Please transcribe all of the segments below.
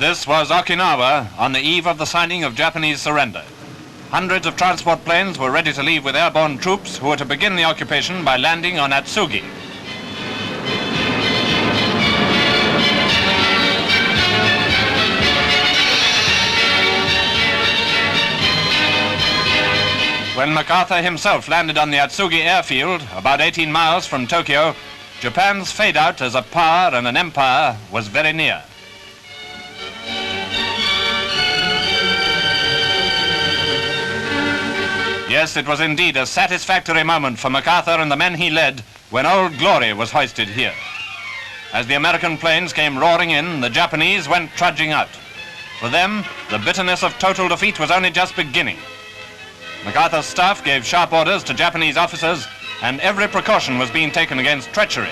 This was Okinawa on the eve of the signing of Japanese surrender. Hundreds of transport planes were ready to leave with airborne troops who were to begin the occupation by landing on Atsugi. When MacArthur himself landed on the Atsugi airfield, about 18 miles from Tokyo, Japan's fade-out as a power and an empire was very near. Yes, it was indeed a satisfactory moment for MacArthur and the men he led when Old Glory was hoisted here. As the American planes came roaring in, the Japanese went trudging out. For them, the bitterness of total defeat was only just beginning. MacArthur's staff gave sharp orders to Japanese officers, and every precaution was being taken against treachery.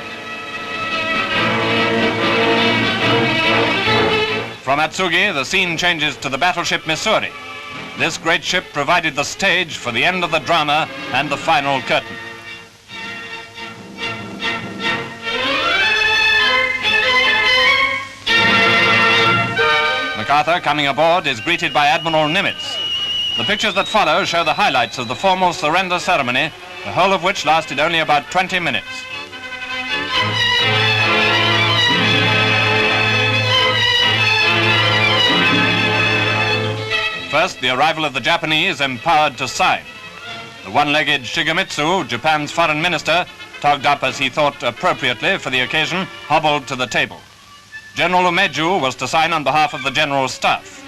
From Atsugi, the scene changes to the battleship Missouri. This great ship provided the stage for the end of the drama and the final curtain. MacArthur, coming aboard, is greeted by Admiral Nimitz. The pictures that follow show the highlights of the formal surrender ceremony, the whole of which lasted only about 20 minutes. First, the arrival of the Japanese empowered to sign. The one-legged Shigemitsu, Japan's foreign minister, togged up as he thought appropriately for the occasion, hobbled to the table. General Umeju was to sign on behalf of the General Staff.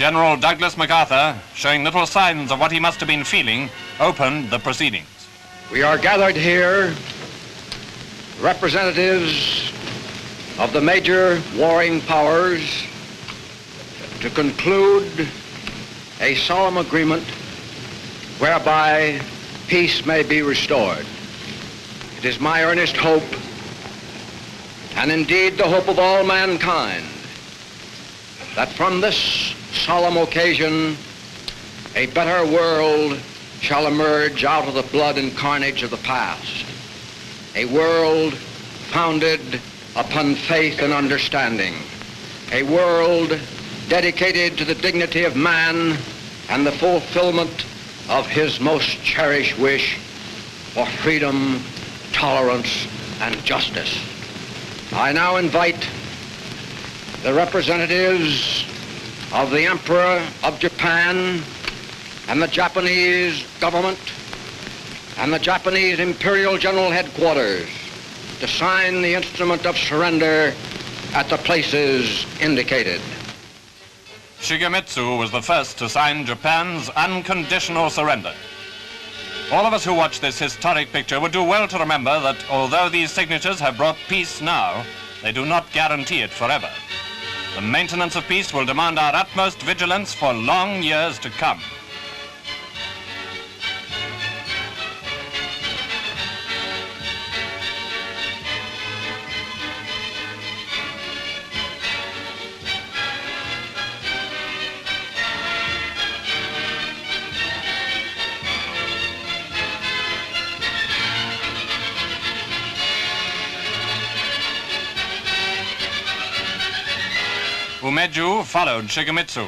General Douglas MacArthur, showing little signs of what he must have been feeling, opened the proceedings. We are gathered here, representatives of the major warring powers, to conclude a solemn agreement whereby peace may be restored. It is my earnest hope, and indeed the hope of all mankind, that from this solemn occasion, a better world shall emerge out of the blood and carnage of the past. A world founded upon faith and understanding. A world dedicated to the dignity of man and the fulfillment of his most cherished wish for freedom, tolerance, and justice. I now invite the representatives of the Emperor of Japan and the Japanese government and the Japanese Imperial General Headquarters to sign the instrument of surrender at the places indicated. Shigemitsu was the first to sign Japan's unconditional surrender. All of us who watch this historic picture would do well to remember that although these signatures have brought peace now, they do not guarantee it forever. The maintenance of peace will demand our utmost vigilance for long years to come. Umeju followed Shigemitsu.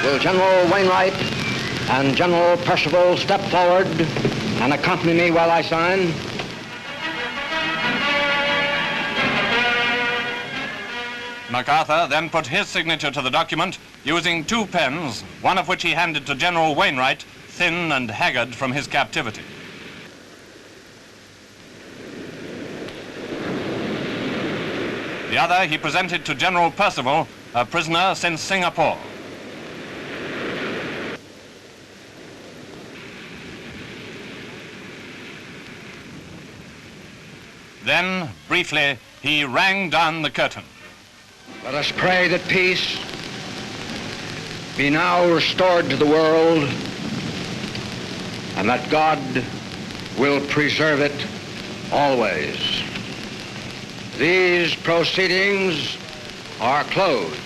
Will General Wainwright and General Percival step forward and accompany me while I sign? MacArthur then put his signature to the document using two pens, one of which he handed to General Wainwright, thin and haggard from his captivity. The other he presented to General Percival, a prisoner since Singapore. Then, briefly, he rang down the curtain. Let us pray that peace be now restored to the world and that God will preserve it always. These proceedings are closed.